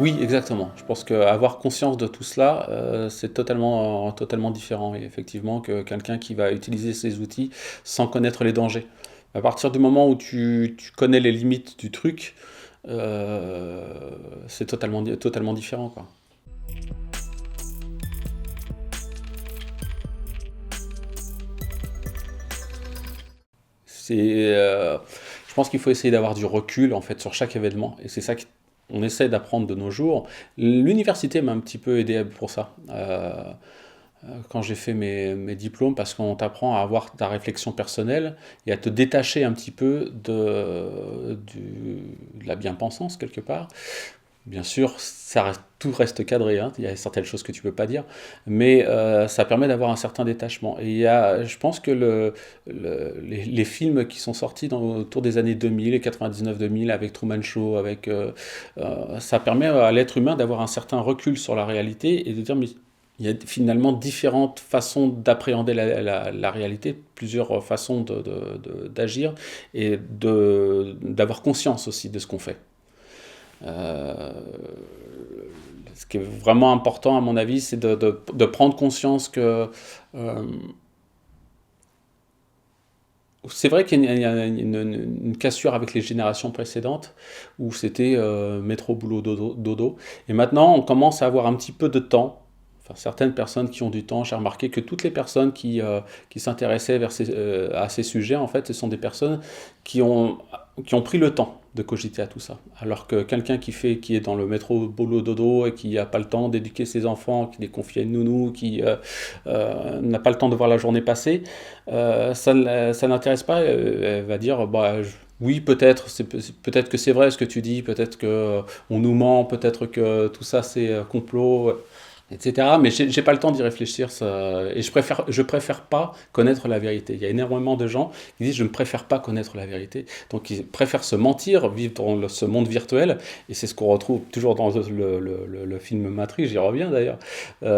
Oui, exactement. Je pense qu'avoir conscience de tout cela, c'est totalement différent, et effectivement, que quelqu'un qui va utiliser ces outils sans connaître les dangers. À partir du moment où tu connais les limites du truc, euh, c'est totalement différent, quoi. C'est, je pense qu'il faut essayer d'avoir du recul en fait sur chaque événement, et c'est ça qu'on essaie d'apprendre de nos jours. L'université m'a un petit peu aidé pour ça. Quand j'ai fait mes diplômes, parce qu'on t'apprend à avoir ta réflexion personnelle et à te détacher un petit peu de la bien-pensance quelque part. Bien sûr, tout reste cadré, hein. Il y a certaines choses que tu peux pas dire, mais ça permet d'avoir un certain détachement. Et je pense que les films qui sont sortis autour des années 2000, les 99-2000, avec Truman Show, ça permet à l'être humain d'avoir un certain recul sur la réalité et de dire, mais il y a finalement différentes façons d'appréhender la réalité, plusieurs façons d'agir et d'avoir conscience aussi de ce qu'on fait. Euh, Ce qui est vraiment important, à mon avis, c'est de prendre conscience que c'est vrai qu'il y a une cassure avec les générations précédentes où c'était métro, boulot, dodo, dodo. Et maintenant, on commence à avoir un petit peu de temps. Enfin, certaines personnes qui ont du temps, j'ai remarqué que toutes les personnes qui s'intéressaient à ces sujets, en fait, ce sont des personnes qui ont, qui ont pris le temps de cogiter à tout ça. Alors que quelqu'un qui est dans le métro, boulot, dodo, et qui n'a pas le temps d'éduquer ses enfants, qui les confie à une nounou, qui n'a pas le temps de voir la journée passer, ça n'intéresse pas. Elle va dire, bah, oui, peut-être, peut-être que c'est vrai ce que tu dis, peut-être que on nous ment, peut-être que tout ça c'est complot, etc. Mais j'ai pas le temps d'y réfléchir, et je préfère pas connaître la vérité. Il y a énormément de gens qui disent je ne préfère pas connaître la vérité, donc ils préfèrent se mentir, vivre dans ce monde virtuel, et c'est ce qu'on retrouve toujours dans le film Matrix. J'y reviens d'ailleurs.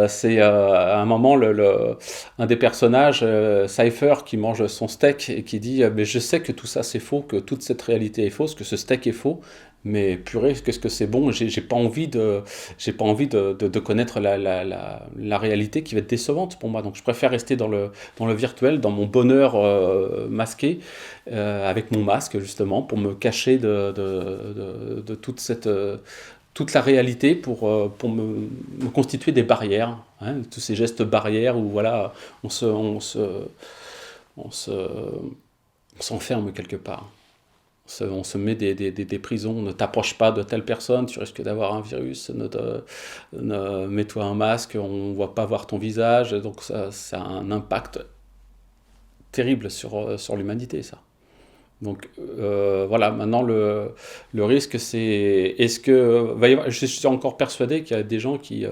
C'est à un moment un des personnages, Cypher, qui mange son steak et qui dit mais je sais que tout ça c'est faux, que toute cette réalité est fausse, que ce steak est faux. Mais purée, qu'est-ce que c'est bon, j'ai pas envie de connaître la réalité qui va être décevante pour moi. Donc je préfère rester dans le virtuel, dans mon bonheur masqué, avec mon masque justement, pour me cacher de toute la réalité, pour me constituer des barrières, hein, tous ces gestes barrières où voilà, on se, on se, on se, on s'enferme quelque part. On se met des prisons. Ne t'approche pas de telle personne, tu risques d'avoir un virus. Mets-toi un masque, on ne va pas voir ton visage. Donc ça a un impact terrible sur l'humanité, ça. Donc voilà, maintenant le risque, c'est est-ce que je suis encore persuadé qu'il y a des gens qui,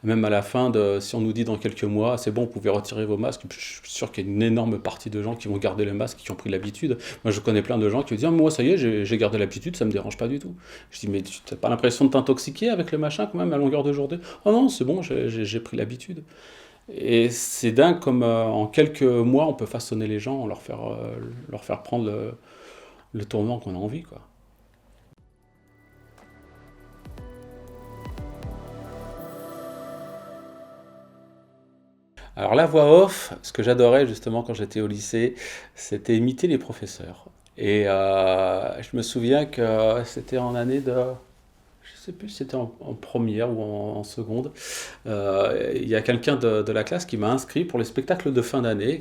même à la fin si on nous dit dans quelques mois, c'est bon, vous pouvez retirer vos masques, je suis sûr qu'il y a une énorme partie de gens qui vont garder les masques, qui ont pris l'habitude. Moi, je connais plein de gens qui me disent, ah, moi, ça y est, j'ai gardé l'habitude, ça me dérange pas du tout. Je dis, mais tu n'as pas l'impression de t'intoxiquer avec le machin quand même à longueur de journée? Oh non, c'est bon, j'ai pris l'habitude. Et c'est dingue comme en quelques mois, on peut façonner les gens, leur faire prendre le tournant qu'on a envie, quoi. Alors la voix off, ce que j'adorais justement quand j'étais au lycée, c'était imiter les professeurs. Et je me souviens que c'était en année je sais plus si c'était en première ou en seconde. Il y a quelqu'un de la classe qui m'a inscrit pour les spectacles de fin d'année,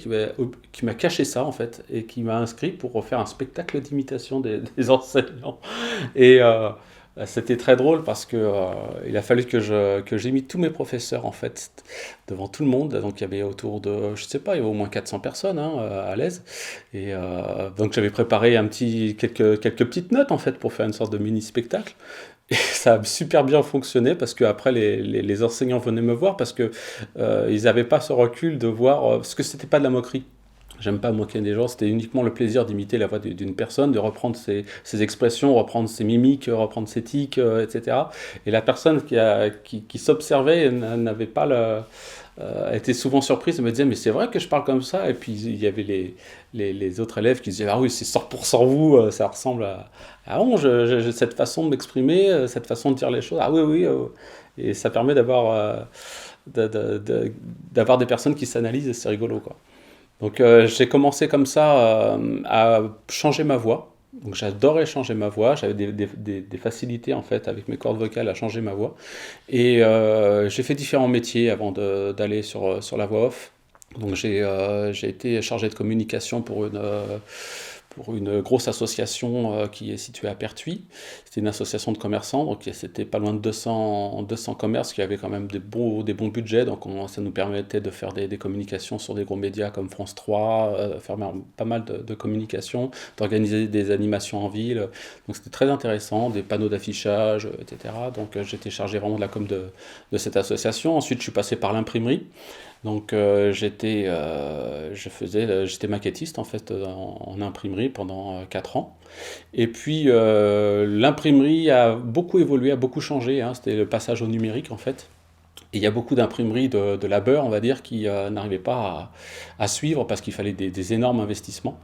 qui m'a caché ça en fait, et qui m'a inscrit pour refaire un spectacle d'imitation des enseignants. Et c'était très drôle parce que il a fallu que j'imite tous mes professeurs en fait devant tout le monde. Donc il y avait autour de, je sais pas, il y avait au moins 400 personnes, hein, à l'aise. Et donc j'avais préparé quelques petites notes en fait pour faire une sorte de mini spectacle. Et ça a super bien fonctionné parce que après les enseignants venaient me voir parce que ils n'avaient pas ce recul de voir parce que c'était pas de la moquerie. J'aime pas moquer des gens, c'était uniquement le plaisir d'imiter la voix d'une personne, de reprendre ses expressions, reprendre ses mimiques, reprendre ses tics, etc. Et la personne qui s'observait n'avait pas était souvent surprise, elle me disait mais c'est vrai que je parle comme ça, et puis il y avait les autres élèves qui disaient ah oui c'est 100% vous, ça ressemble à bon, j'ai cette façon de m'exprimer, cette façon de dire les choses, ah oui oui, et ça permet d'avoir des personnes qui s'analysent, et c'est rigolo quoi. Donc j'ai commencé comme ça à changer ma voix. Donc j'adorais changer ma voix, j'avais des facilités en fait avec mes cordes vocales à changer ma voix. Et j'ai fait différents métiers avant d'aller sur la voix off. Donc j'ai été chargé de communication pour une grosse association qui est située à Pertuis. C'était une association de commerçants, donc c'était pas loin de 200 commerces qui avaient quand même des bons budgets, donc ça nous permettait de faire des communications sur des gros médias comme France 3, faire pas mal de communications, d'organiser des animations en ville, donc c'était très intéressant, des panneaux d'affichage, etc. Donc j'étais chargé vraiment de la com de cette association. Ensuite je suis passé par l'imprimerie. Donc j'étais maquettiste en fait en imprimerie pendant 4 ans. Et puis l'imprimerie a beaucoup évolué, a beaucoup changé, hein. C'était le passage au numérique en fait. Et il y a beaucoup d'imprimeries de labeur, on va dire, qui n'arrivaient pas à suivre parce qu'il fallait des énormes investissements.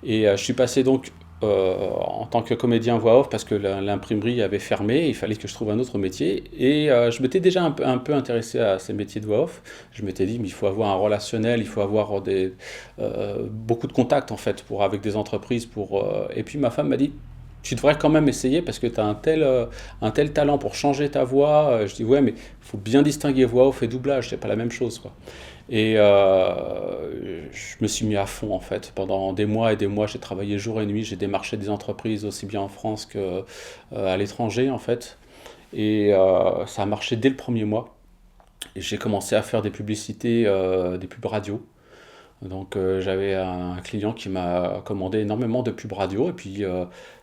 Et je suis passé donc en tant que comédien voix off parce que l'imprimerie avait fermé, il fallait que je trouve un autre métier. Et je m'étais déjà un peu intéressé à ces métiers de voix off. Je m'étais dit, mais il faut avoir un relationnel, il faut avoir beaucoup de contacts en fait avec des entreprises. Et puis ma femme m'a dit, tu devrais quand même essayer parce que tu as un tel talent pour changer ta voix. Je dis ouais, mais il faut bien distinguer voix off et doublage, c'est pas la même chose quoi. Et je me suis mis à fond en fait. Pendant des mois et des mois, j'ai travaillé jour et nuit, j'ai démarché des entreprises aussi bien en France qu'à l'étranger en fait. Et ça a marché dès le premier mois. Et j'ai commencé à faire des publicités, des pubs radio. Donc j'avais un client qui m'a commandé énormément de pubs radio et puis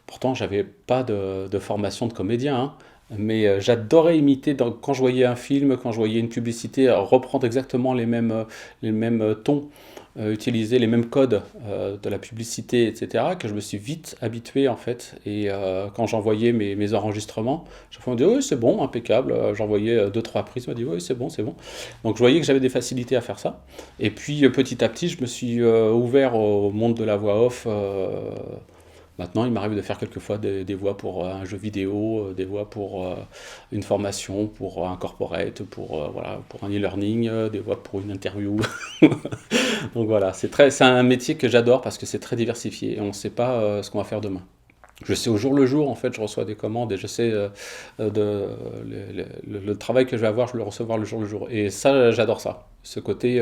pourtant j'avais pas de formation de comédien, hein. Mais j'adorais imiter quand je voyais un film, quand je voyais une publicité, reprendre exactement les mêmes tons, utiliser les mêmes codes de la publicité, etc. Que je me suis vite habitué en fait. Et quand j'envoyais mes enregistrements, chaque fois on me disait oui c'est bon, impeccable. J'envoyais 2-3 prises, on m'a dit oui c'est bon, c'est bon. Donc je voyais que j'avais des facilités à faire ça. Et puis petit à petit je me suis ouvert au monde de la voix off. Maintenant, il m'arrive de faire quelquefois des voix pour un jeu vidéo, des voix pour une formation, pour un corporate, voilà, pour un e-learning, des voix pour une interview. Donc voilà, c'est un métier que j'adore parce que c'est très diversifié et on ne sait pas ce qu'on va faire demain. Je sais au jour le jour, en fait, je reçois des commandes et je sais le travail que je vais avoir, je vais le recevoir le jour le jour. Et ça, j'adore ça. Ce côté,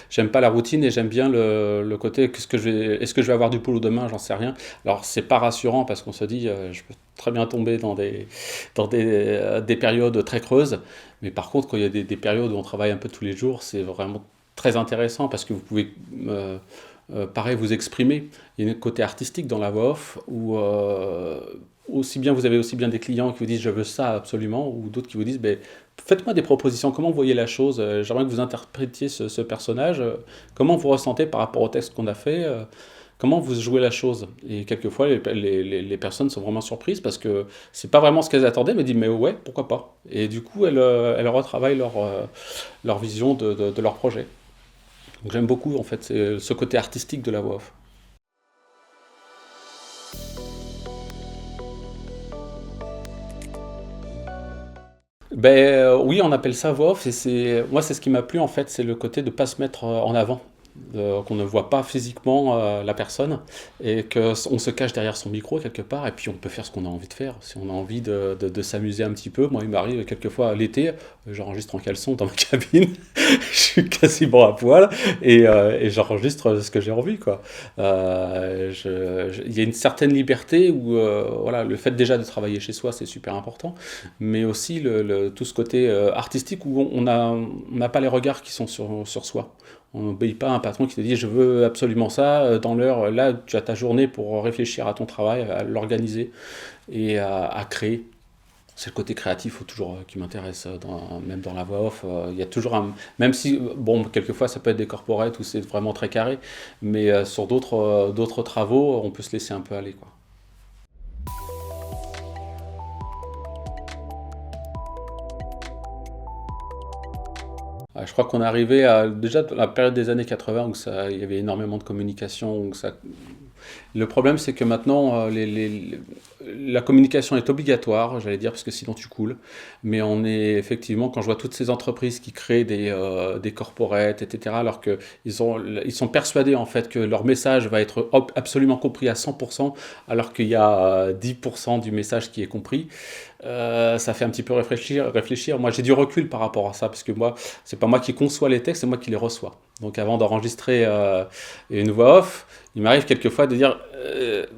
j'aime pas la routine et j'aime bien le côté, est-ce que je vais avoir du boulot demain, j'en sais rien. Alors, c'est pas rassurant parce qu'on se dit, je peux très bien tomber dans des périodes très creuses. Mais par contre, quand il y a des périodes où on travaille un peu tous les jours, c'est vraiment très intéressant parce que vous pouvez pareil, vous exprimer. Il y a un côté artistique dans la voix off où vous avez aussi bien des clients qui vous disent je veux ça absolument, ou d'autres qui vous disent ben, faites-moi des propositions, comment vous voyez la chose, j'aimerais que vous interprétiez ce personnage, comment vous ressentez par rapport au texte qu'on a fait, comment vous jouez la chose. Et quelquefois les personnes sont vraiment surprises parce que c'est pas vraiment ce qu'elles attendaient, mais disent mais ouais, pourquoi pas. Et du coup elles retravaillent leur vision de leur projet. Donc j'aime beaucoup en fait ce côté artistique de la voix off. Ben oui, on appelle ça voix off et moi c'est ce qui m'a plu en fait, c'est le côté de pas se mettre en avant, qu'on ne voit pas physiquement la personne et qu'on se cache derrière son micro quelque part et puis on peut faire ce qu'on a envie de faire. Si on a envie de s'amuser un petit peu, moi il m'arrive quelquefois l'été, j'enregistre en caleçon dans ma cabine, je suis quasiment à poil et j'enregistre ce que j'ai envie quoi. Il y a une certaine liberté où voilà, le fait déjà de travailler chez soi c'est super important, mais aussi tout ce côté artistique où on n'a pas les regards qui sont sur soi. On n'obéit pas à un patron qui te dit je veux absolument ça, dans l'heure, là tu as ta journée pour réfléchir à ton travail, à l'organiser et à créer. C'est le côté créatif toujours qui m'intéresse, même dans la voix off. Il y a toujours un. Même si, bon, quelquefois ça peut être des corporates où c'est vraiment très carré, mais sur d'autres travaux, on peut se laisser un peu aller, quoi. Je crois qu'on est arrivé à déjà la période des années 80 où il y avait énormément de communication, où ça. Le problème, c'est que maintenant, la communication est obligatoire, j'allais dire, parce que sinon tu coules. Mais on est effectivement, quand je vois toutes ces entreprises qui créent des corporates, etc., alors ils sont persuadés en fait que leur message va être absolument compris à 100%, alors qu'il y a 10% du message qui est compris. Ça fait un petit peu réfléchir. Moi, j'ai du recul par rapport à ça, parce que moi, c'est pas moi qui conçois les textes, c'est moi qui les reçois. Donc, avant d'enregistrer une voix off, il m'arrive quelquefois de dire,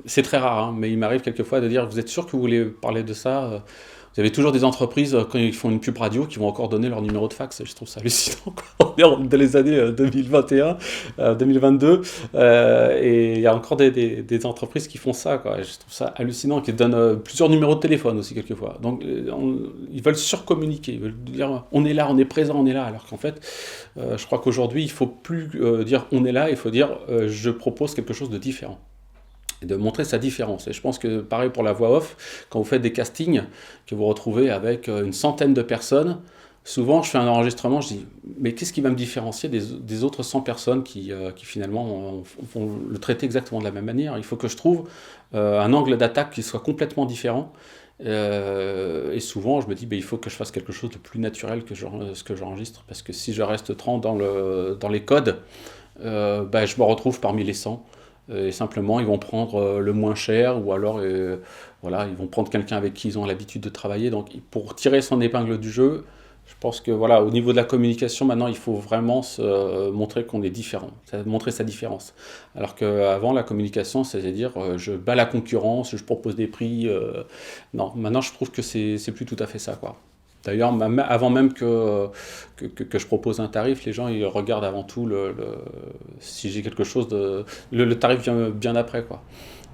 c'est très rare, hein, mais il m'arrive quelquefois de dire, vous êtes sûr que vous voulez parler de ça? Vous avez toujours des entreprises, quand ils font une pub radio, qui vont encore donner leur numéro de fax. Je trouve ça hallucinant, quoi. On est dans les années 2021, 2022, et il y a encore des entreprises qui font ça, quoi. Je trouve ça hallucinant, qui donnent plusieurs numéros de téléphone aussi, quelquefois. Donc, ils veulent surcommuniquer, ils veulent dire, on est là, on est présent, on est là. Alors qu'en fait, je crois qu'aujourd'hui, il ne faut plus dire on est là, il faut dire je propose quelque chose de différent. Et de montrer sa différence. Et je pense que pareil pour la voix off, quand vous faites des castings, que vous retrouvez avec une centaine de personnes, souvent je fais un enregistrement, je dis mais qu'est-ce qui va me différencier des autres 100 personnes qui finalement vont le traiter exactement de la même manière? Il faut que je trouve un angle d'attaque qui soit complètement différent. Et souvent je me dis il faut que je fasse quelque chose de plus naturel que ce que j'enregistre, parce que si je reste trop dans les codes, je me retrouve parmi les 100. Et simplement, ils vont prendre le moins cher, ou alors voilà, ils vont prendre quelqu'un avec qui ils ont l'habitude de travailler. Donc, pour tirer son épingle du jeu, je pense que voilà, au niveau de la communication, maintenant, il faut vraiment montrer qu'on est différent, montrer sa différence. Alors qu'avant, la communication, c'est-à-dire je bats la concurrence, je propose des prix. Non, maintenant, je trouve que c'est plus tout à fait ça, quoi. D'ailleurs, avant même que je propose un tarif, les gens ils regardent avant tout si j'ai quelque chose de. Le tarif vient bien après, quoi.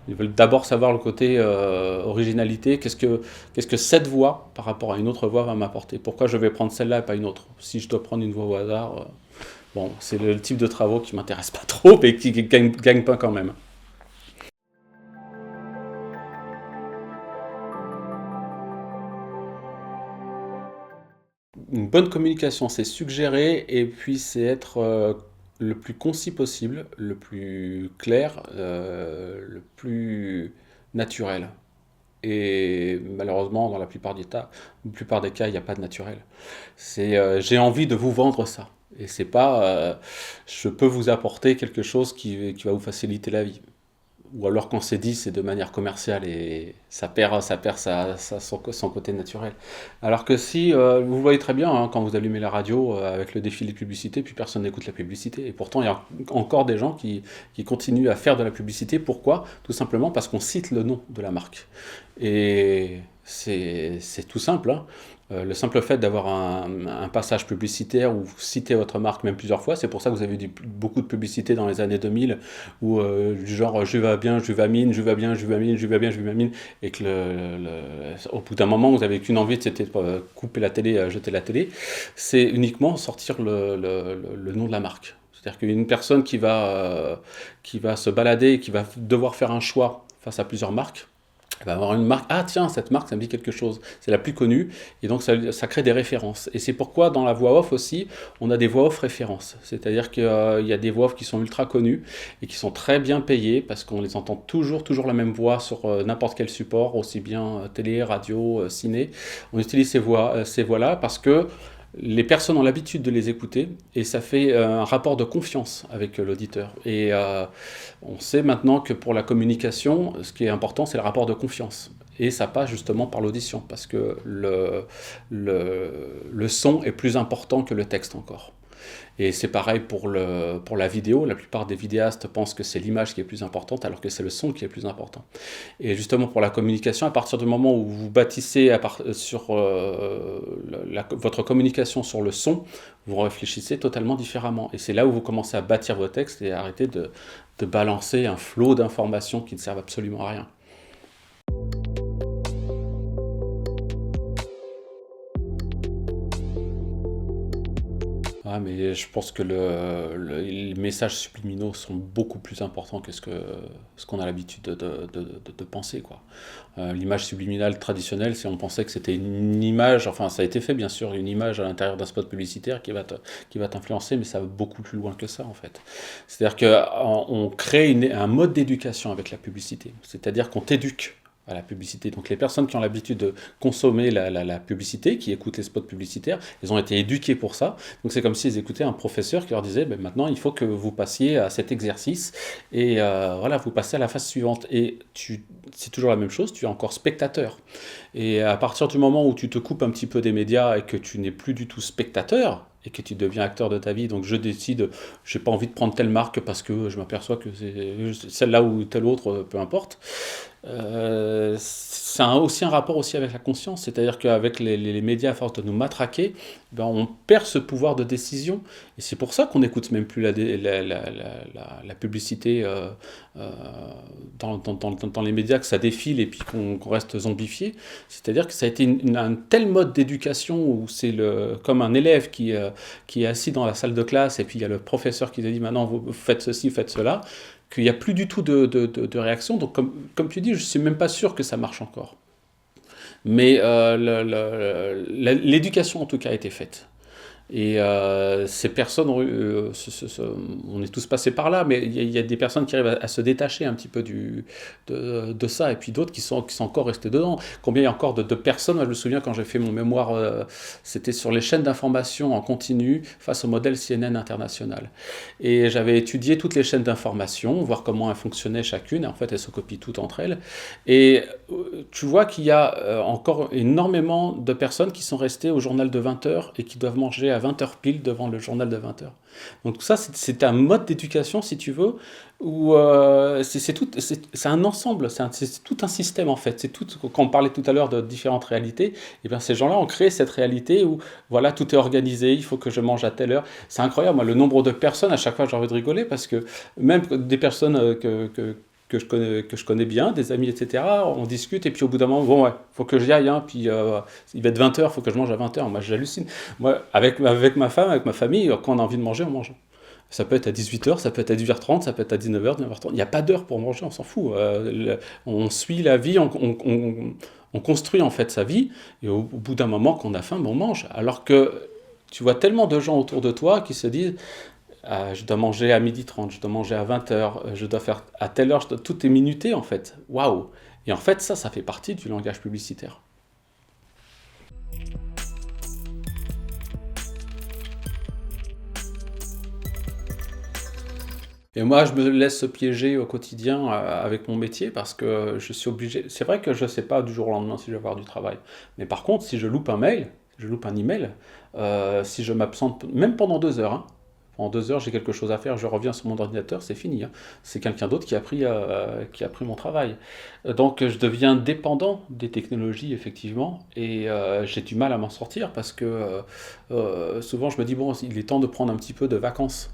Ils veulent d'abord savoir le côté originalité. Qu'est-ce que cette voix par rapport à une autre voix va m'apporter? Pourquoi je vais prendre celle-là et pas une autre? Si je dois prendre une voix au hasard, bon, c'est le type de travaux qui m'intéresse pas trop, mais qui gagne pas quand même. Une bonne communication, c'est suggérer, et puis c'est être le plus concis possible, le plus clair, le plus naturel. Et malheureusement, dans la plupart des cas, il n'y a pas de naturel. C'est j'ai envie de vous vendre ça. Et c'est pas je peux vous apporter quelque chose qui va vous faciliter la vie. Ou alors quand c'est dit, c'est de manière commerciale et son côté naturel. Alors que si, vous voyez très bien, hein, quand vous allumez la radio avec le défilé de publicité, puis personne n'écoute la publicité. Et pourtant, il y a encore des gens qui continuent à faire de la publicité. Pourquoi? Tout simplement parce qu'on cite le nom de la marque. Et c'est tout simple, hein. Le simple fait d'avoir un passage publicitaire où vous citez votre marque même plusieurs fois, c'est pour ça que vous avez eu beaucoup de publicités dans les années 2000 où du genre je vais bien, je vamine, je vais bien, je vamine, je vais bien, je vamine, et que au bout d'un moment vous avez qu'une envie, c'était de couper la télé, jeter la télé. C'est uniquement sortir le nom de la marque. C'est-à-dire qu'une personne qui va se balader, qui va devoir faire un choix face à plusieurs marques, elle va avoir une marque, ah tiens, cette marque, ça me dit quelque chose, c'est la plus connue, et donc ça crée des références. Et c'est pourquoi dans la voix off aussi, on a des voix off références. C'est-à-dire qu'il y a des voix off qui sont ultra connues, et qui sont très bien payées, parce qu'on les entend toujours la même voix sur n'importe quel support, aussi bien télé, radio, ciné. On utilise ces voix-là parce que les personnes ont l'habitude de les écouter, et ça fait un rapport de confiance avec l'auditeur. Et on sait maintenant que pour la communication, ce qui est important, c'est le rapport de confiance. Et ça passe justement par l'audition, parce que le son est plus important que le texte encore. Et c'est pareil pour la vidéo. La plupart des vidéastes pensent que c'est l'image qui est plus importante, alors que c'est le son qui est plus important. Et justement pour la communication, à partir du moment où vous bâtissez sur votre communication sur le son, vous réfléchissez totalement différemment. Et c'est là où vous commencez à bâtir vos textes et à arrêter de balancer un flot d'informations qui ne servent absolument à rien. Ah, mais je pense que les messages subliminaux sont beaucoup plus importants que ce qu'on a l'habitude de penser, quoi. L'image subliminale traditionnelle, si on pensait que c'était une image, enfin ça a été fait bien sûr, une image à l'intérieur d'un spot publicitaire qui va t'influencer, mais ça va beaucoup plus loin que ça en fait. C'est-à-dire qu'on crée un mode d'éducation avec la publicité, c'est-à-dire qu'on t'éduque à la publicité. Donc les personnes qui ont l'habitude de consommer la publicité, qui écoutent les spots publicitaires, ils ont été éduqués pour ça. Donc c'est comme s'ils écoutaient un professeur qui leur disait, ben, maintenant il faut que vous passiez à cet exercice et voilà, vous passez à la phase suivante. Et c'est toujours la même chose, tu es encore spectateur. Et à partir du moment où tu te coupes un petit peu des médias et que tu n'es plus du tout spectateur, et que tu deviens acteur de ta vie, donc je décide, j'ai pas envie de prendre telle marque parce que je m'aperçois que c'est celle-là ou telle autre, peu importe. C'est aussi un rapport aussi avec la conscience, c'est-à-dire qu'avec les médias à force de nous matraquer, ben on perd ce pouvoir de décision, et c'est pour ça qu'on n'écoute même plus la publicité euh, dans les médias, que ça défile et puis qu'on reste zombifié. C'est-à-dire que ça a été un tel mode d'éducation où c'est comme un élève qui est assis dans la salle de classe et puis il y a le professeur qui te dit maintenant vous faites ceci, faites cela, qu'il n'y a plus du tout de réaction. Donc, comme tu dis, je ne suis même pas sûr que ça marche encore. Mais l'éducation, en tout cas, a été faite. Et ces personnes, on est tous passés par là, mais il y a des personnes qui arrivent à se détacher un petit peu de ça, et puis d'autres qui sont encore restés dedans. Combien il y a encore de personnes, moi, je me souviens quand j'ai fait mon mémoire, c'était sur les chaînes d'information en continu face au modèle CNN international. Et j'avais étudié toutes les chaînes d'information, voir comment elles fonctionnaient chacune, et en fait elles se copient toutes entre elles. Et tu vois qu'il y a encore énormément de personnes qui sont restées au journal de 20 heures et qui doivent manger à 20 heures pile devant le journal de 20 heures. Donc ça, c'est un mode d'éducation, si tu veux, où c'est un ensemble, c'est tout un système en fait. C'est tout, quand on parlait tout à l'heure de différentes réalités, et bien ces gens-là ont créé cette réalité où voilà, tout est organisé, il faut que je mange à telle heure. C'est incroyable, moi, le nombre de personnes, à chaque fois j'ai envie de rigoler, parce que même des personnes que je connais bien, des amis, etc. On discute, et puis au bout d'un moment, bon, ouais, faut que j'y aille, hein, puis il va être 20 heures, faut que je mange à 20 heures. Moi, j'hallucine. Moi, avec ma femme, avec ma famille, quand on a envie de manger, on mange. Ça peut être à 18 heures, ça peut être à 18h30, ça peut être à 19h, 19h30. Il n'y a pas d'heure pour manger, on s'en fout. On suit la vie, on construit en fait sa vie, et au bout d'un moment, quand on a faim, ben, on mange. Alors que tu vois tellement de gens autour de toi qui se disent je dois manger à 12h30, je dois manger à 20h, je dois faire à telle heure, tout est minuté en fait. Waouh! Et en fait, ça fait partie du langage publicitaire. Et moi, je me laisse piéger au quotidien avec mon métier parce que je suis obligé. C'est vrai que je ne sais pas du jour au lendemain si je vais avoir du travail. Mais par contre, si je loupe un mail, je loupe un email, si je m'absente, même pendant 2 heures, hein, en 2 heures, j'ai quelque chose à faire, je reviens sur mon ordinateur, c'est fini, hein. C'est quelqu'un d'autre qui a pris mon travail. Donc je deviens dépendant des technologies, effectivement, et j'ai du mal à m'en sortir parce que souvent je me dis, bon, il est temps de prendre un petit peu de vacances.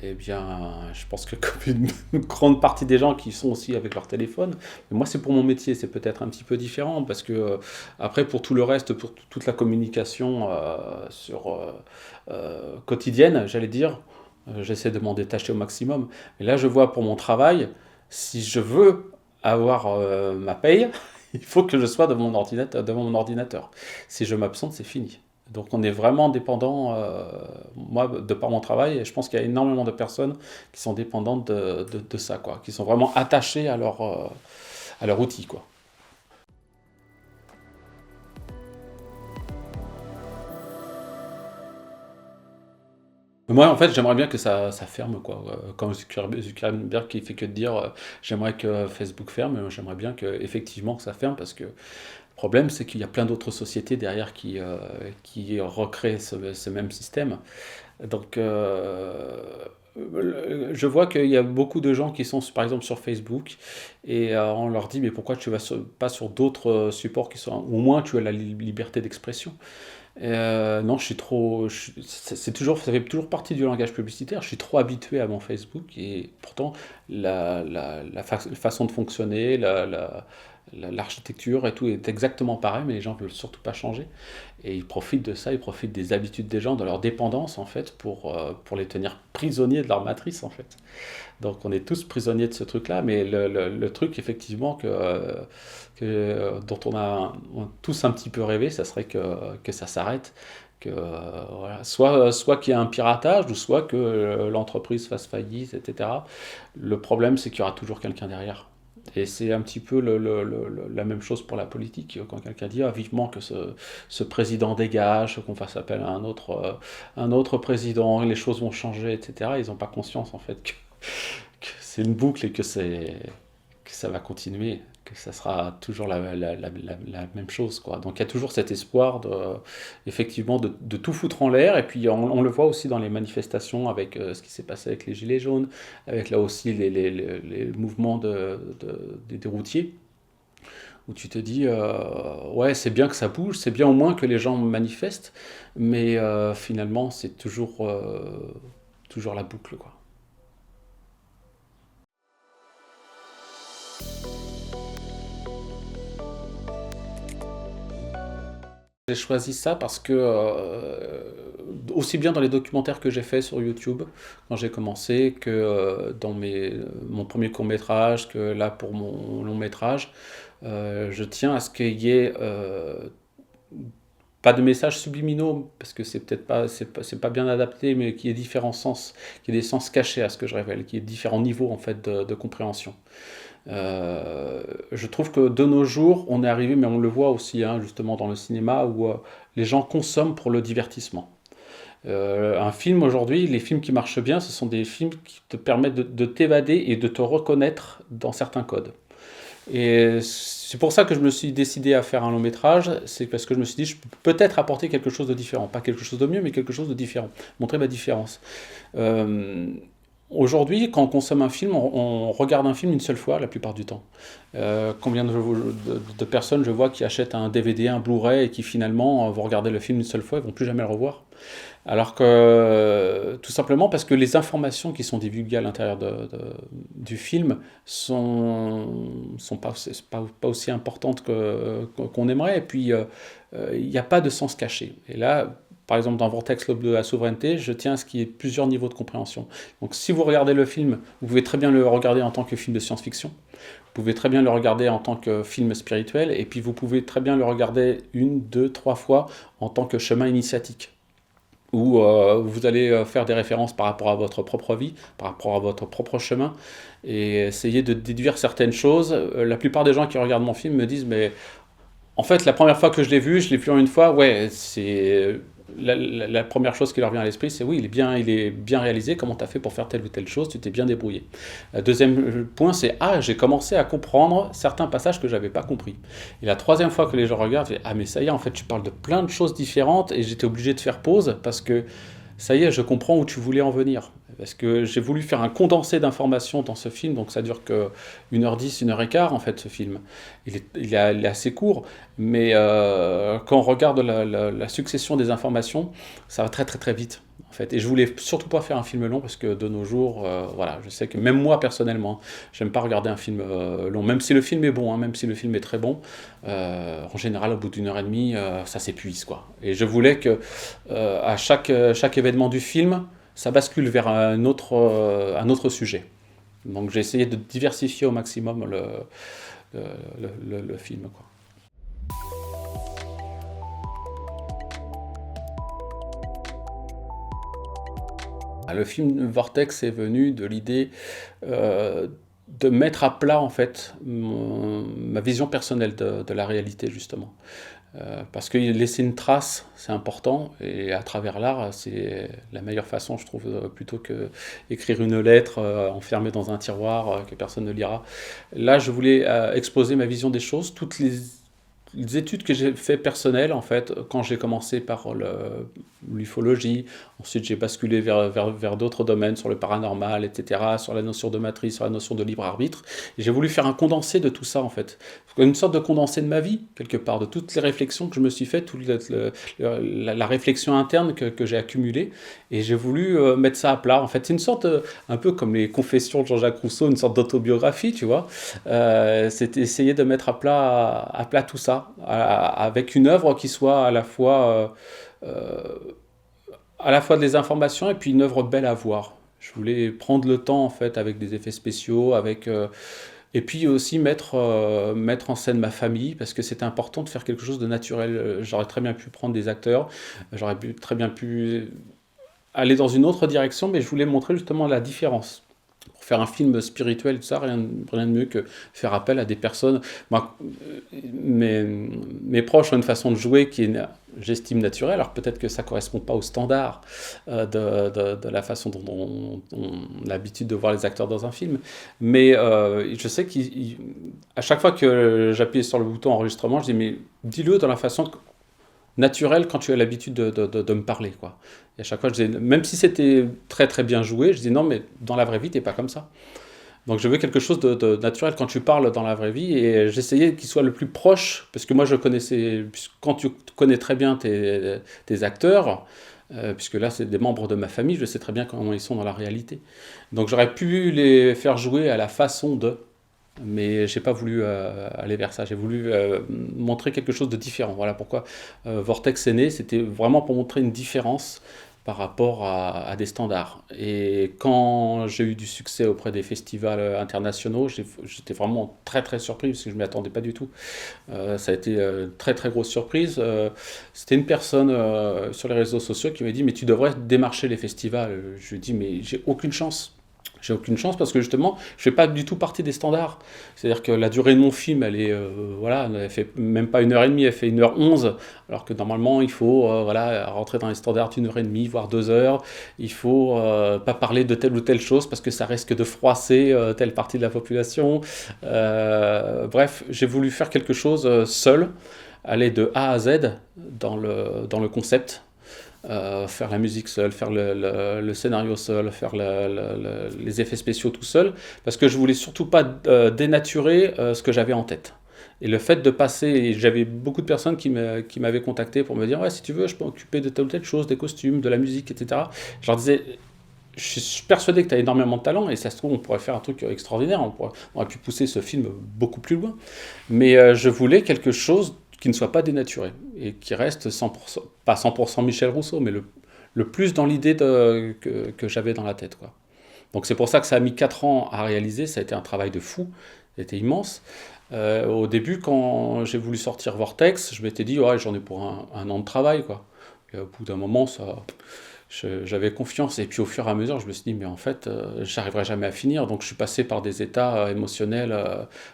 Eh bien, je pense que comme une grande partie des gens qui sont aussi avec leur téléphone, mais moi c'est pour mon métier, c'est peut-être un petit peu différent parce que après pour tout le reste, pour toute la communication quotidienne, j'allais dire, j'essaie de m'en détacher au maximum. Mais là je vois pour mon travail, si je veux avoir ma paye, il faut que je sois devant mon ordinateur. Si je m'absente, c'est fini. Donc on est vraiment dépendant, moi, de par mon travail, et je pense qu'il y a énormément de personnes qui sont dépendantes de ça, quoi, qui sont vraiment attachées à leur outil, quoi. Moi, en fait, j'aimerais bien que ça ferme, quoi. Quand Zuckerberg qui fait que de dire j'aimerais que Facebook ferme, j'aimerais bien effectivement que ça ferme parce que le problème, c'est qu'il y a plein d'autres sociétés derrière qui recréent ce même système. Donc, je vois qu'il y a beaucoup de gens qui sont, par exemple, sur Facebook, et on leur dit, mais pourquoi tu vas pas sur d'autres supports qui sont, au moins tu as la liberté d'expression. Non, je suis trop, c'est toujours, ça fait toujours partie du langage publicitaire. Je suis trop habitué à mon Facebook, et pourtant la façon de fonctionner, L'architecture et tout est exactement pareil, mais les gens veulent surtout pas changer. Et ils profitent de ça, ils profitent des habitudes des gens, de leur dépendance en fait, pour les tenir prisonniers de leur matrice en fait. Donc on est tous prisonniers de ce truc-là, mais le truc effectivement dont on a tous un petit peu rêvé, ça serait que ça s'arrête, que voilà, soit qu'il y ait un piratage, ou soit que l'entreprise fasse faillite, etc. Le problème, c'est qu'il y aura toujours quelqu'un derrière. Et c'est un petit peu la même chose pour la politique. Quand quelqu'un dit vivement que ce président dégage, qu'on fasse appel à un autre président, les choses vont changer, etc., ils n'ont pas conscience en fait que c'est une boucle et que ça va continuer, que ça sera toujours la même chose, quoi. Donc il y a toujours cet espoir effectivement de tout foutre en l'air, et puis on le voit aussi dans les manifestations avec ce qui s'est passé avec les Gilets jaunes, avec là aussi les mouvements des routiers, où tu te dis, ouais, c'est bien que ça bouge, c'est bien au moins que les gens manifestent, mais finalement c'est toujours la boucle, quoi. J'ai choisi ça parce que, aussi bien dans les documentaires que j'ai faits sur YouTube, quand j'ai commencé, que dans mon premier court-métrage, que là pour mon long-métrage, je tiens à ce qu'il y ait pas de messages subliminaux, parce que c'est pas bien adapté, mais qu'il y ait différents sens, qu'il y ait des sens cachés à ce que je révèle, qu'il y ait différents niveaux en fait de compréhension. Je trouve que de nos jours, on est arrivé, mais on le voit aussi hein, justement dans le cinéma, où les gens consomment pour le divertissement. Un film aujourd'hui, les films qui marchent bien, ce sont des films qui te permettent de t'évader et de te reconnaître dans certains codes. Et c'est pour ça que je me suis décidé à faire un long métrage, c'est parce que je me suis dit, je peux peut-être apporter quelque chose de différent. Pas quelque chose de mieux, mais quelque chose de différent. Montrer ma différence. Euh, Aujourd'hui, quand on consomme un film, on regarde un film une seule fois la plupart du temps. Combien de personnes je vois qui achètent un DVD, un Blu-ray et qui finalement vont regarder le film une seule fois et vont plus jamais le revoir. Alors que tout simplement parce que les informations qui sont divulguées à l'intérieur du film sont pas aussi importantes qu'on aimerait. Et puis il n'y a pas de sens caché. Et là, par exemple, dans Vortex, l'aube de la souveraineté, je tiens à ce qu'il y ait plusieurs niveaux de compréhension. Donc, si vous regardez le film, vous pouvez très bien le regarder en tant que film de science-fiction. Vous pouvez très bien le regarder en tant que film spirituel. Et puis, vous pouvez très bien le regarder une, deux, trois fois en tant que chemin initiatique, où vous allez faire des références par rapport à votre propre vie, par rapport à votre propre chemin, et essayer de déduire certaines choses. La plupart des gens qui regardent mon film me disent, mais en fait, la première fois que je l'ai vu en une fois, ouais, c'est la première chose qui leur vient à l'esprit, c'est oui, il est bien réalisé, comment tu as fait pour faire telle ou telle chose, tu t'es bien débrouillé. Deuxième point, c'est j'ai commencé à comprendre certains passages que j'avais pas compris. Et la troisième fois que les gens regardent, c'est mais ça y est, en fait, tu parles de plein de choses différentes et j'étais obligé de faire pause parce que ça y est, je comprends où tu voulais en venir. Parce que j'ai voulu faire un condensé d'informations dans ce film, donc ça dure que 1h10, 1h15 en fait ce film. Il est assez court, mais quand on regarde la succession des informations, ça va très très très vite en fait. Et je voulais surtout pas faire un film long parce que de nos jours, voilà, je sais que même moi personnellement, j'aime pas regarder un film long, même si le film est bon, hein, même si le film est très bon. En général, au bout d'1h30, ça s'épuise quoi. Et je voulais que à chaque événement du film, ça bascule vers un autre sujet. Donc j'ai essayé de diversifier au maximum le film, quoi. Le film Vortex est venu de l'idée euh, de mettre à plat en fait ma vision personnelle de la réalité justement. Parce que laisser une trace, c'est important, et à travers l'art, c'est la meilleure façon, je trouve, plutôt que écrire une lettre enfermée dans un tiroir que personne ne lira. Là, je voulais exposer ma vision des choses, les études que j'ai fait personnelles, en fait, quand j'ai commencé par l'ufologie, ensuite j'ai basculé vers d'autres domaines, sur le paranormal, etc., sur la notion de matrice, sur la notion de libre arbitre. Et j'ai voulu faire un condensé de tout ça, en fait. Une sorte de condensé de ma vie, quelque part, de toutes les réflexions que je me suis faites, toute la réflexion interne que j'ai accumulée. Et j'ai voulu mettre ça à plat. En fait, c'est une sorte, un peu comme les confessions de Jean-Jacques Rousseau, une sorte d'autobiographie, tu vois. C'est essayer de mettre à plat tout ça, avec une œuvre qui soit à la fois des informations et puis une œuvre belle à voir. Je voulais prendre le temps, en fait, avec des effets spéciaux, et puis aussi mettre en scène ma famille, parce que c'était important de faire quelque chose de naturel. J'aurais très bien pu prendre des acteurs, très bien pu aller dans une autre direction, mais je voulais montrer justement la différence. Pour faire un film spirituel, tout ça, rien de mieux que faire appel à des personnes. Moi, mes proches ont une façon de jouer qui est, j'estime, naturelle. Alors peut-être que ça ne correspond pas aux standards de la façon dont on a l'habitude de voir les acteurs dans un film. Mais je sais qu'à chaque fois que j'appuyais sur le bouton enregistrement, je dis, mais dis-le dans la façon naturel quand tu as l'habitude de me parler, quoi. Et à chaque fois, je disais, même si c'était très très bien joué, je dis non, mais dans la vraie vie, t'es pas comme ça. Donc je veux quelque chose de naturel quand tu parles dans la vraie vie, et j'essayais qu'il soit le plus proche, parce que moi je connaissais, quand tu connais très bien tes acteurs, puisque là c'est des membres de ma famille, je sais très bien comment ils sont dans la réalité. Donc j'aurais pu les faire jouer à la façon de, mais j'ai pas voulu aller vers ça. J'ai voulu montrer quelque chose de différent. Voilà pourquoi Vortex est né. C'était vraiment pour montrer une différence par rapport à des standards. Et quand j'ai eu du succès auprès des festivals internationaux, j'étais vraiment très très surpris parce que je ne m'y attendais pas du tout. Ça a été une très très grosse surprise. C'était une personne sur les réseaux sociaux qui m'a dit, mais tu devrais démarcher les festivals. Je lui ai dit, mais j'ai aucune chance. J'ai aucune chance parce que justement, je fais pas du tout partie des standards. C'est-à-dire que la durée de mon film, elle est, voilà, elle fait même pas 1h30, elle fait 1h11, alors que normalement, il faut, voilà, rentrer dans les standards d'1h30, voire 2 heures. Il faut pas parler de telle ou telle chose parce que ça risque de froisser telle partie de la population. Bref, j'ai voulu faire quelque chose seul, aller de A à Z dans le concept. Faire la musique seul, faire le scénario seul, faire les effets spéciaux tout seul, parce que je voulais surtout pas dénaturer ce que j'avais en tête. Et le fait de passer, j'avais beaucoup de personnes qui m'avaient contacté pour me dire, ouais, si tu veux, je peux m'occuper de telle ou telle chose, des costumes, de la musique, etc. Je leur disais, je suis persuadé que tu as énormément de talent, et ça se trouve, on pourrait faire un truc extraordinaire, on aurait pu pousser ce film beaucoup plus loin. Mais je voulais quelque chose qui ne soit pas dénaturé et qui reste 100%, pas 100% Michel Rousseau, mais le plus dans l'idée que j'avais dans la tête, quoi. Donc c'est pour ça que ça a mis 4 ans à réaliser, ça a été un travail de fou, ça a été immense. Au début, quand j'ai voulu sortir Vortex, je m'étais dit, ouais, j'en ai pour un an de travail, quoi. Et au bout d'un moment, j'avais confiance, et puis au fur et à mesure je me suis dit, mais en fait j'arriverai jamais à finir. Donc je suis passé par des états émotionnels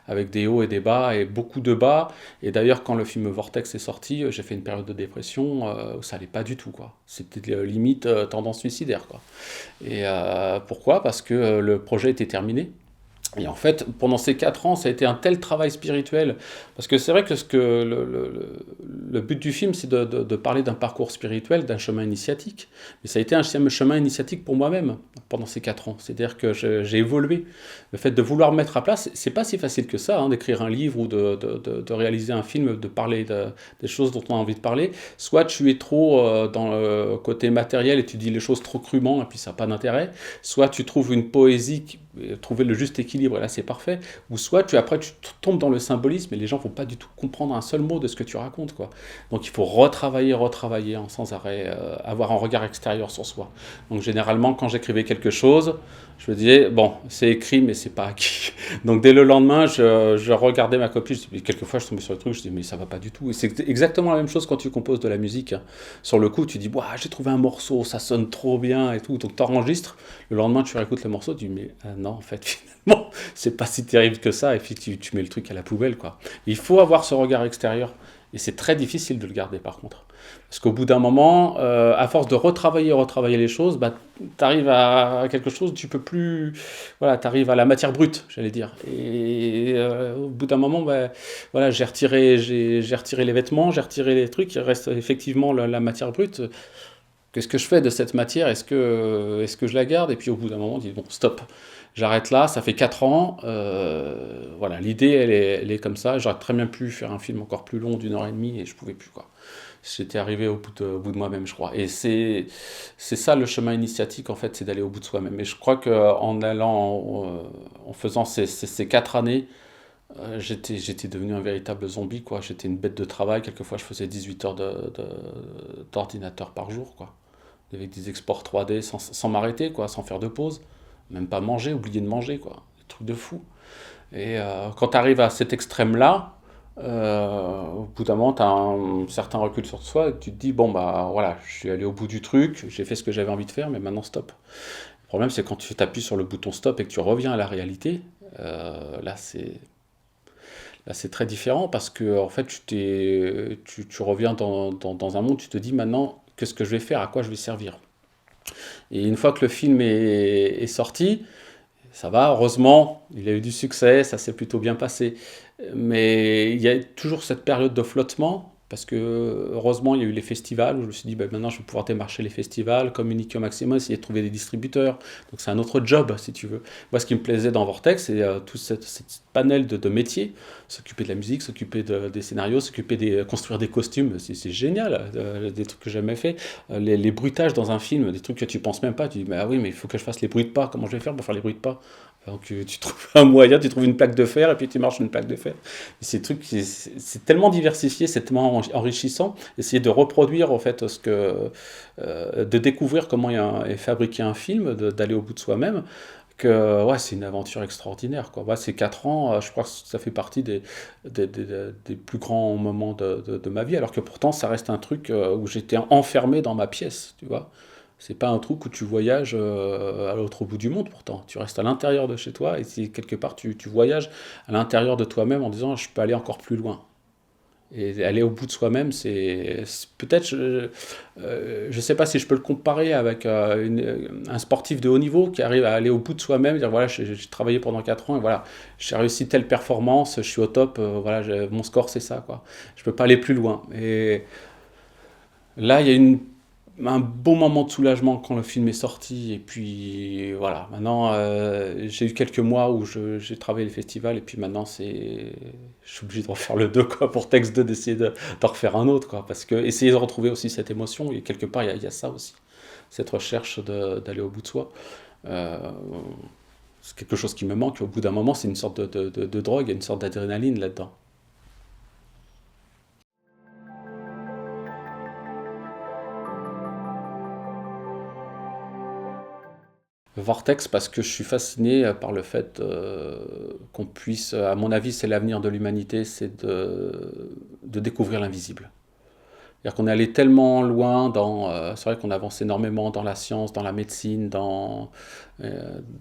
avec des hauts et des bas, et beaucoup de bas. Et d'ailleurs, quand le film Vortex est sorti, j'ai fait une période de dépression où ça allait pas du tout, quoi. C'était limite tendance suicidaire, quoi. Et pourquoi? Parce que le projet était terminé. Et en fait, pendant ces 4 ans, ça a été un tel travail spirituel, parce que c'est vrai que le but du film, c'est de parler d'un parcours spirituel, d'un chemin initiatique, mais ça a été un chemin initiatique pour moi-même pendant ces 4 ans. C'est-à-dire que j'ai évolué. Le fait de vouloir mettre à place, c'est pas si facile que ça, hein, d'écrire un livre ou de réaliser un film, de parler des choses dont on a envie de parler. Soit tu es trop dans le côté matériel et tu dis les choses trop crûment et puis ça n'a pas d'intérêt. Soit tu trouves une poésie, trouver le juste équilibre, et là c'est parfait. Ou soit après tu tombes dans le symbolisme et les gens vont pas du tout comprendre un seul mot de ce que tu racontes, quoi. Donc il faut retravailler hein, sans arrêt, avoir un regard extérieur sur soi. Donc généralement, quand j'écrivais quelque chose, je me disais, bon, c'est écrit, mais c'est pas acquis. Donc dès le lendemain, je regardais ma copie, quelquefois je tombais sur le truc, je dis, mais ça va pas du tout. Et c'est exactement la même chose quand tu composes de la musique. Sur le coup, tu dis, ouah, j'ai trouvé un morceau, ça sonne trop bien et tout. Donc tu enregistres, le lendemain tu réécoutes le morceau, tu dis, mais non, en fait, finalement, c'est pas si terrible que ça, et puis tu mets le truc à la poubelle, quoi. Il faut avoir ce regard extérieur, et c'est très difficile de le garder par contre. Parce qu'au bout d'un moment, à force de retravailler les choses, bah, tu arrives à quelque chose, tu peux plus. Voilà, tu arrives à la matière brute, j'allais dire. Et au bout d'un moment, bah, voilà, j'ai retiré les vêtements, j'ai retiré les trucs, il reste effectivement la matière brute. Qu'est-ce que je fais de cette matière? Est-ce que je la garde? Et puis au bout d'un moment, on dit, bon, stop, j'arrête là, ça fait 4 ans. Voilà, l'idée, elle est comme ça. J'aurais très bien pu faire un film encore plus long d'1 heure et demie et je pouvais plus, quoi. J'étais arrivé au bout de moi-même, je crois. Et c'est ça le chemin initiatique, en fait, c'est d'aller au bout de soi-même. Et je crois qu'en allant, en faisant ces 4 années, j'étais devenu un véritable zombie, quoi. J'étais une bête de travail. Quelquefois, je faisais 18 heures d'ordinateur par jour, quoi. Avec des exports 3D sans m'arrêter, quoi, sans faire de pause. Même pas manger, oublier de manger, quoi. Des trucs de fou. Et quand tu arrives à cet extrême-là, au bout d'un moment, tu as un certain recul sur soi et tu te dis, bon, bah voilà, je suis allé au bout du truc, j'ai fait ce que j'avais envie de faire, mais maintenant stop. Le problème, c'est quand tu t'appuies sur le bouton stop et que tu reviens à la réalité, là, c'est très différent parce que, en fait, tu reviens dans un monde, tu te dis maintenant, qu'est-ce que je vais faire, à quoi je vais servir. Et une fois que le film est sorti, ça va, heureusement, il a eu du succès, ça s'est plutôt bien passé. Mais il y a toujours cette période de flottement, parce que heureusement, il y a eu les festivals, où je me suis dit, bah, maintenant je vais pouvoir démarcher les festivals, communiquer au maximum, essayer de trouver des distributeurs. Donc c'est un autre job, si tu veux. Moi, ce qui me plaisait dans Vortex, c'est tout cette panel de métiers. S'occuper de la musique, s'occuper des scénarios, construire des costumes, c'est génial, des trucs que j'ai jamais fait. Les bruitages dans un film, des trucs que tu penses même pas, tu dis, bah oui, mais il faut que je fasse les bruits de pas, comment je vais faire pour faire les bruits de pas? Donc tu trouves un moyen, tu trouves une plaque de fer et puis tu marches une plaque de fer. Et ces trucs, c'est tellement diversifié, c'est tellement enrichissant. Essayer de reproduire en fait de découvrir comment est fabriqué un film, d'aller au bout de soi-même, que ouais, c'est une aventure extraordinaire, quoi. Ouais, ces 4 ans, je crois que ça fait partie des plus grands moments de ma vie, alors que pourtant ça reste un truc où j'étais enfermé dans ma pièce, tu vois. C'est pas un truc où tu voyages à l'autre bout du monde, pourtant. Tu restes à l'intérieur de chez toi et si quelque part tu voyages à l'intérieur de toi-même en disant je peux aller encore plus loin. Et aller au bout de soi-même, peut-être, je sais pas si je peux le comparer avec un sportif de haut niveau qui arrive à aller au bout de soi-même, dire voilà, j'ai travaillé pendant 4 ans et voilà, j'ai réussi telle performance, je suis au top, voilà, mon score c'est ça, quoi. Je peux pas aller plus loin. Et là, il y a un bon moment de soulagement quand le film est sorti. Et puis voilà, maintenant j'ai eu quelques mois où j'ai travaillé les festivals. Et puis maintenant, je suis obligé de refaire le 2 quoi, pour Texte 2, d'essayer d'en refaire un autre, quoi. Parce que essayer de retrouver aussi cette émotion. Et quelque part, il y a ça aussi, cette recherche d'aller au bout de soi. Euh, c'est quelque chose qui me manque. Au bout d'un moment, c'est une sorte de drogue, il y a une sorte d'adrénaline là-dedans. Vortex parce que je suis fasciné par le fait qu'on puisse, à mon avis, c'est l'avenir de l'humanité, c'est de découvrir l'invisible. C'est-à-dire qu'on est allé tellement loin c'est vrai qu'on avance énormément dans la science, dans la médecine, dans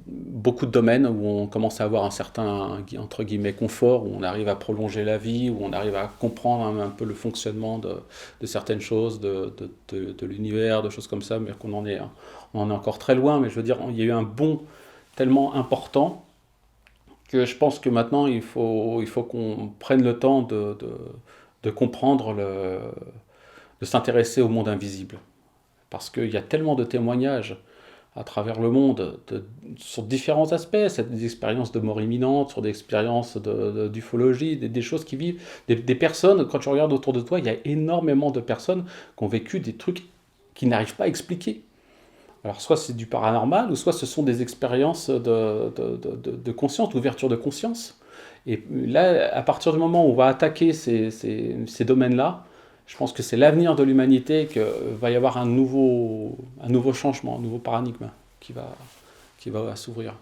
beaucoup de domaines où on commence à avoir un certain, entre guillemets, confort, où on arrive à prolonger la vie, où on arrive à comprendre un peu le fonctionnement de certaines choses, de l'univers, de choses comme ça, mais on en est encore très loin, mais je veux dire, il y a eu un bond tellement important que je pense que maintenant, il faut qu'on prenne le temps de comprendre de s'intéresser au monde invisible. Parce qu'il y a tellement de témoignages à travers le monde sur différents aspects, des expériences de mort imminente, sur des expériences d'ufologie, des choses qui vivent, des personnes, quand tu regardes autour de toi, il y a énormément de personnes qui ont vécu des trucs qu'ils n'arrivent pas à expliquer. Alors soit c'est du paranormal, ou soit ce sont des expériences de conscience, d'ouverture de conscience. Et là, à partir du moment où on va attaquer ces domaines-là, je pense que c'est l'avenir de l'humanité, qu'il va y avoir un nouveau changement, un nouveau paradigme qui va s'ouvrir.